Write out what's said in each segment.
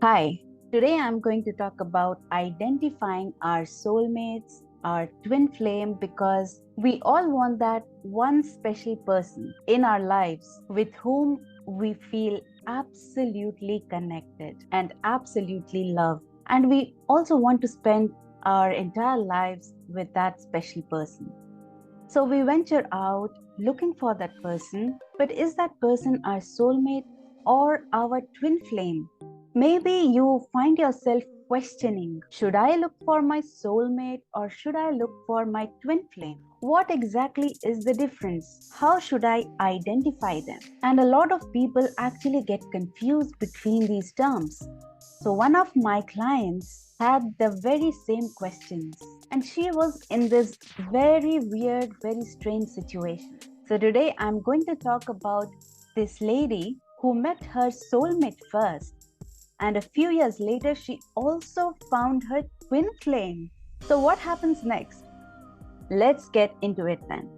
Hi, today I'm going to talk about identifying our soulmates, our twin flame, because we all want that one special person in our lives with whom we feel absolutely connected and absolutely loved. And we also want to spend our entire lives with that special person. So we venture out looking for that person, but is that person our soulmate or our twin flame? Maybe you find yourself questioning, should I look for my soulmate or should I look for my twin flame? What exactly is the difference? How should I identify them? And a lot of people actually get confused between these terms. So one of my clients had the very same questions, and she was in this very weird, very strange situation. So today I'm going to talk about this lady who met her soulmate first, and a few years later she also found her twin flame. So what happens next? Let's get into it then.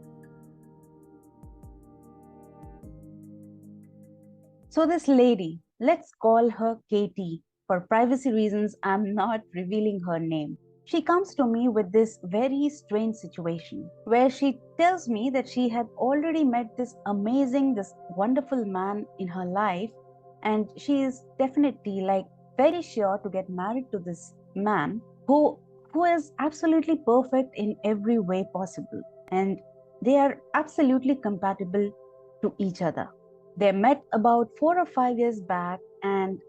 So this lady, let's call her Katie. For privacy reasons, I'm not revealing her name. She comes to me with this very strange situation where she tells me that she had already met this amazing, this wonderful man in her life, and she is definitely very sure to get married to this man who is absolutely perfect in every way possible, and they are absolutely compatible to each other. They met about 4 or 5 years back and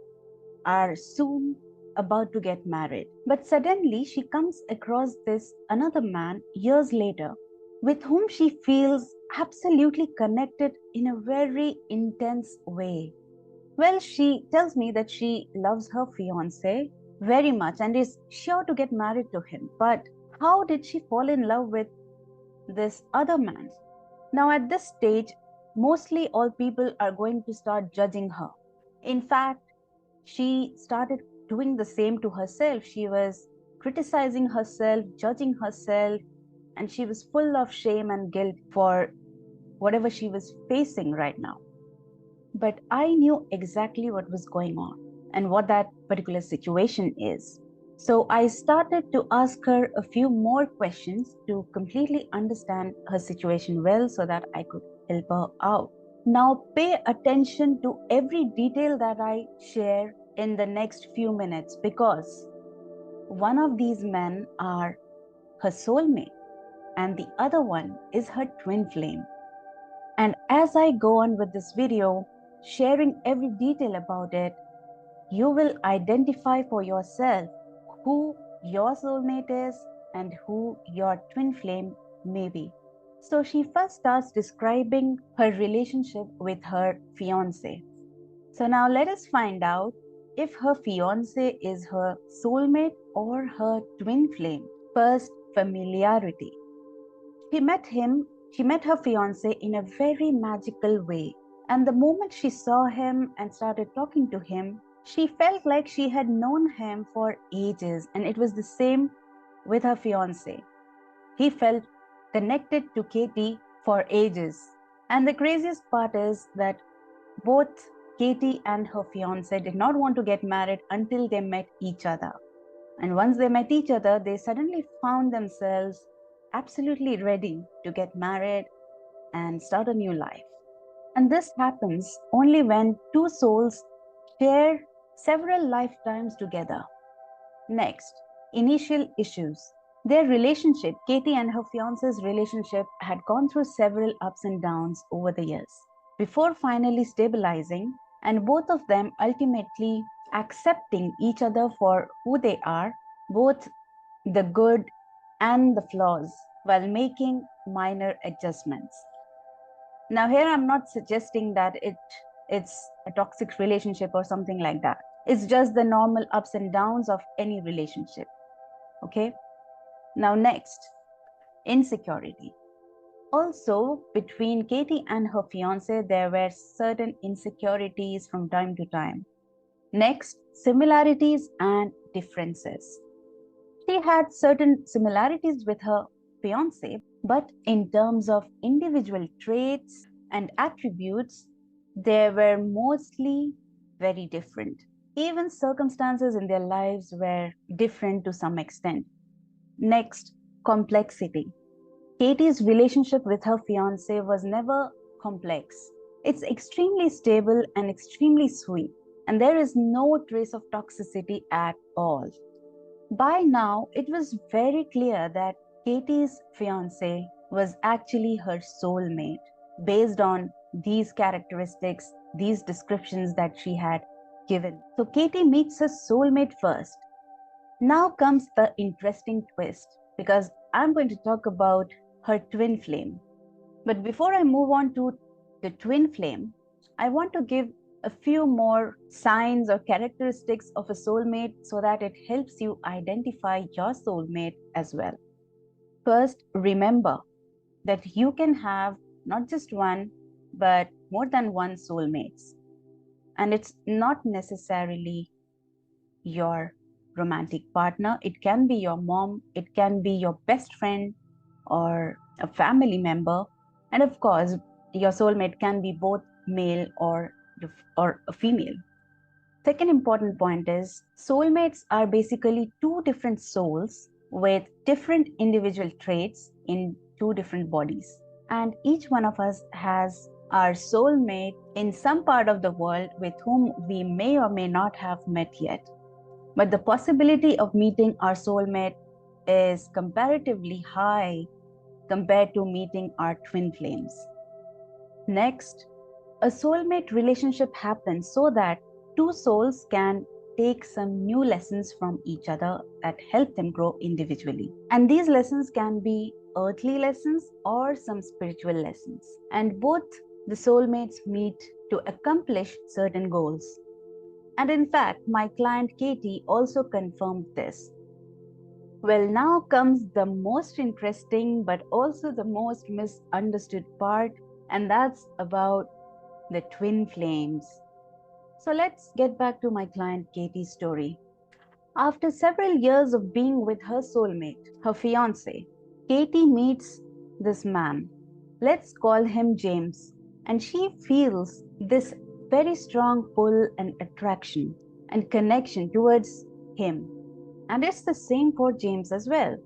are soon about to get married. But suddenly she comes across this another man years later with whom she feels absolutely connected in a very intense way. Well, she tells me that she loves her fiance very much and is sure to get married to him. But how did she fall in love with this other man? Now, at this stage, mostly all people are going to start judging her. In fact, she started doing the same to herself. She was criticizing herself, judging herself, and she was full of shame and guilt for whatever she was facing right now. But I knew exactly what was going on and what that particular situation is. So I started to ask her a few more questions to completely understand her situation well so that I could help her out. Now, pay attention to every detail that I share in the next few minutes, because one of these men are her soulmate and the other one is her twin flame. And as I go on with this video, sharing every detail about it, you will identify for yourself who your soulmate is and who your twin flame may be. So she first starts describing her relationship with her fiance. So now let us find out if her fiance is her soulmate or her twin flame. First, familiarity. She met her fiance in a very magical way. And the moment she saw him and started talking to him, she felt like she had known him for ages. And it was the same with her fiance. He felt connected to Katie for ages. And the craziest part is that both Katie and her fiance did not want to get married until they met each other. And once they met each other, they suddenly found themselves absolutely ready to get married and start a new life. And this happens only when two souls share several lifetimes together. Next, initial issues. Their relationship, Katie and her fiance's relationship, had gone through several ups and downs over the years before finally stabilizing, and both of them ultimately accepting each other for who they are, both the good and the flaws, while making minor adjustments. Now, here I'm not suggesting that it's a toxic relationship or something like that. It's just the normal ups and downs of any relationship. Okay. Now, next, insecurity. Also, between Katie and her fiance, there were certain insecurities from time to time. Next, similarities and differences. She had certain similarities with her fiance, but in terms of individual traits and attributes, they were mostly very different. Even circumstances in their lives were different to some extent. Next, complexity. Katie's relationship with her fiance was never complex. It's extremely stable and extremely sweet, and there is no trace of toxicity at all. By now, it was very clear that Katie's fiance was actually her soulmate, based on these characteristics, these descriptions that she had given. So, Katie meets her soulmate first. Now comes the interesting twist, because I'm going to talk about her twin flame. But before I move on to the twin flame, I want to give a few more signs or characteristics of a soulmate so that it helps you identify your soulmate as well. First, remember that you can have not just one, but more than one soulmates. And it's not necessarily your romantic partner. It can be your mom, it can be your best friend, or a family member. And of course, your soulmate can be both male or a female. Second important point is soulmates are basically two different souls with different individual traits in two different bodies. And each one of us has our soulmate in some part of the world with whom we may or may not have met yet. But the possibility of meeting our soulmate is comparatively high compared to meeting our twin flames. Next, a soulmate relationship happens so that two souls can take some new lessons from each other that help them grow individually. And these lessons can be earthly lessons or some spiritual lessons. And both the soulmates meet to accomplish certain goals. And in fact, my client Katie also confirmed this. Well, now comes the most interesting but also the most misunderstood part, and that's about the twin flames. So let's get back to my client Katie's story. After several years of being with her soulmate, her fiance, Katie meets this man. Let's call him James. And she feels this very strong pull and attraction and connection towards him. And it's the same for James as well.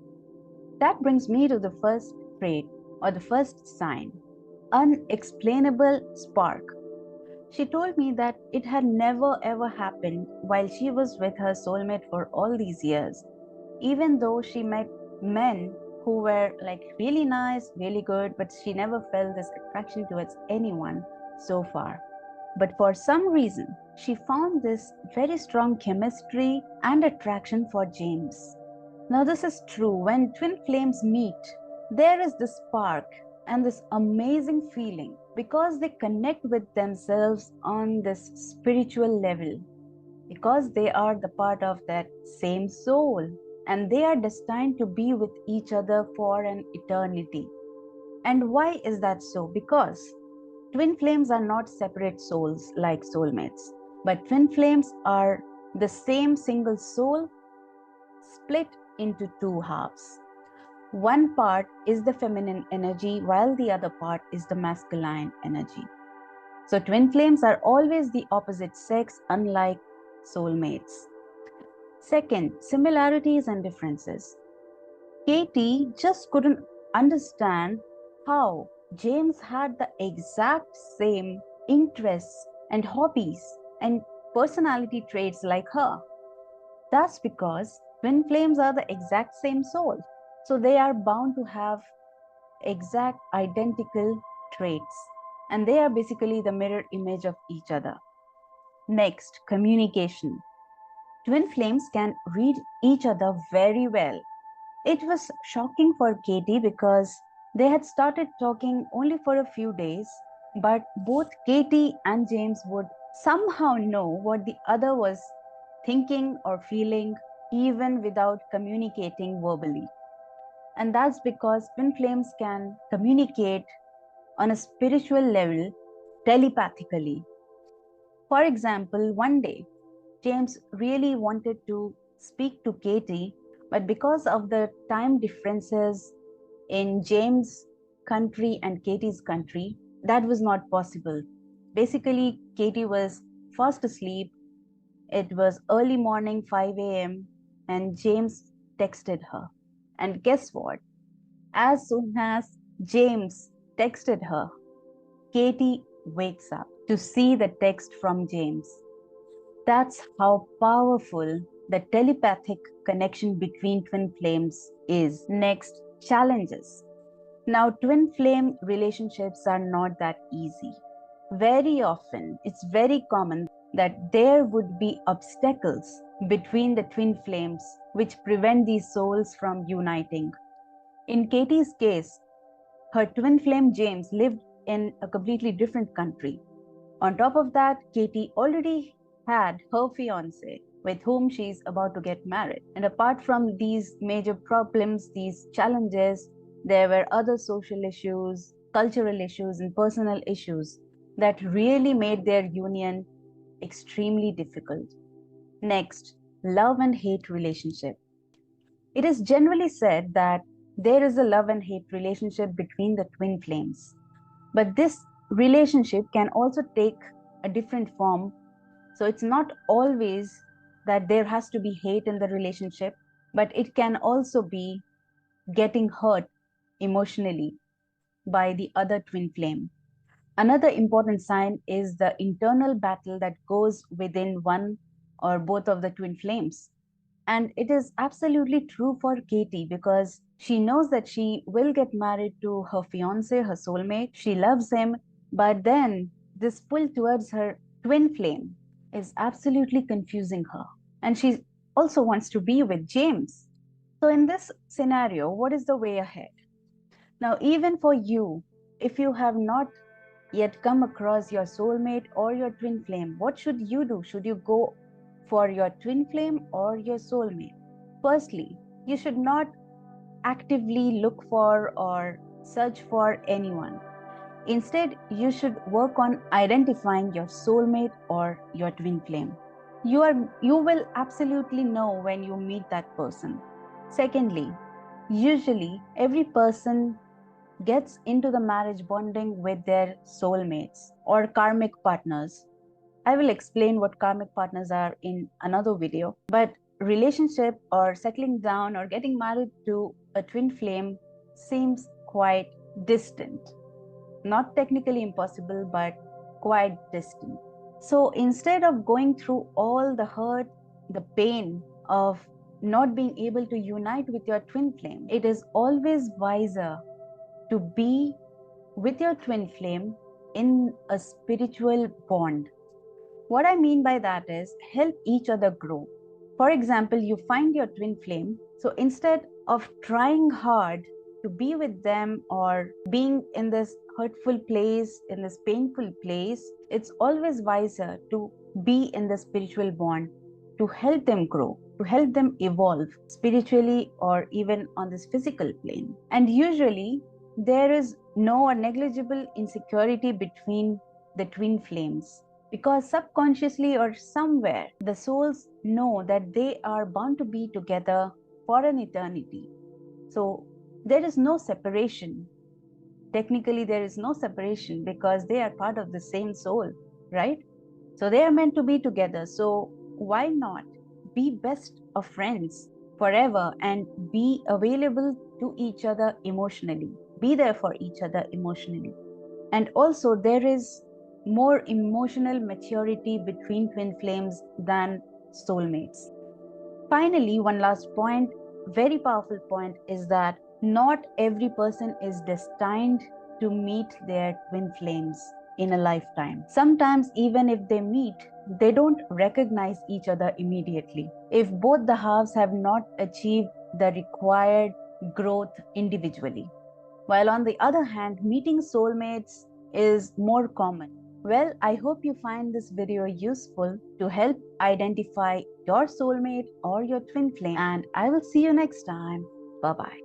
That brings me to the first trait or the first sign, unexplainable spark. She told me that it had never ever happened while she was with her soulmate for all these years, even though she met men who were like really nice, really good, but she never felt this attraction towards anyone so far. But for some reason, she found this very strong chemistry and attraction for James. Now, this is true. When twin flames meet, there is this spark and this amazing feeling because they connect with themselves on this spiritual level, because they are the part of that same soul and they are destined to be with each other for an eternity. And why is that so? Because twin flames are not separate souls like soulmates, but twin flames are the same single soul split into two halves. One part is the feminine energy, while the other part is the masculine energy. So, twin flames are always the opposite sex, unlike soulmates. Second, similarities and differences. Katie just couldn't understand how James had the exact same interests and hobbies and personality traits like her. That's because twin flames are the exact same soul. So they are bound to have exact identical traits. And they are basically the mirror image of each other. Next, communication. Twin flames can read each other very well. It was shocking for Katie because they had started talking only for a few days, but both Katie and James would somehow know what the other was thinking or feeling, even without communicating verbally. And that's because twin flames can communicate on a spiritual level telepathically. For example, one day, James really wanted to speak to Katie, but because of the time differences in James' country and Katie's country, that was not possible. Basically, Katie was fast asleep It was early morning, 5 a.m., and James texted her. And guess what? As soon as James texted her, Katie wakes up to see the text from James. That's how powerful the telepathic connection between twin flames is. Next, challenges. Now, twin flame relationships are not that easy. Very often, it's very common that there would be obstacles between the twin flames which prevent these souls from uniting. In Katie's case, her twin flame James lived in a completely different country. On top of that, Katie already had her fiance with whom she's about to get married. And apart from these major problems, these challenges, there were other social issues, cultural issues, and personal issues that really made their union extremely difficult. Next, love and hate relationship. It is generally said that there is a love and hate relationship between the twin flames. But this relationship can also take a different form. So it's not always that there has to be hate in the relationship, but it can also be getting hurt emotionally by the other twin flame. Another important sign is the internal battle that goes within one or both of the twin flames. And it is absolutely true for Katie because she knows that she will get married to her fiance, her soulmate. She loves him, but then this pull towards her twin flame is absolutely confusing her. And she also wants to be with James. So, in this scenario, what is the way ahead? Now, even for you, if you have not yet come across your soulmate or your twin flame, what should you do? Should you go for your twin flame or your soulmate? Firstly, you should not actively look for or search for anyone. Instead, you should work on identifying your soulmate or your twin flame. You will absolutely know when you meet that person. Secondly, usually every person gets into the marriage bonding with their soulmates or karmic partners. I will explain what karmic partners are in another video, but relationship or settling down or getting married to a twin flame seems quite distant. Not technically impossible, but quite distant. So instead of going through all the hurt, the pain of not being able to unite with your twin flame, it is always wiser to be with your twin flame in a spiritual bond. What I mean by that is help each other grow. For example, you find your twin flame. So instead of trying hard to be with them or being in this hurtful place, in this painful place, it's always wiser to be in the spiritual bond, to help them grow, to help them evolve spiritually or even on this physical plane. And usually, there is no or negligible insecurity between the twin flames because subconsciously or somewhere the souls know that they are bound to be together for an eternity. So there is no separation. Technically, there is no separation because they are part of the same soul, right? So they are meant to be together. So why not be best of friends forever and be available to each other emotionally? Be there for each other emotionally. And also, there is more emotional maturity between twin flames than soulmates. Finally, one last point, very powerful point, is that not every person is destined to meet their twin flames in a lifetime. Sometimes, even if they meet, they don't recognize each other immediately. If both the halves have not achieved the required growth individually. While on the other hand, meeting soulmates is more common. Well, I hope you find this video useful to help identify your soulmate or your twin flame, and I will see you next time. Bye bye.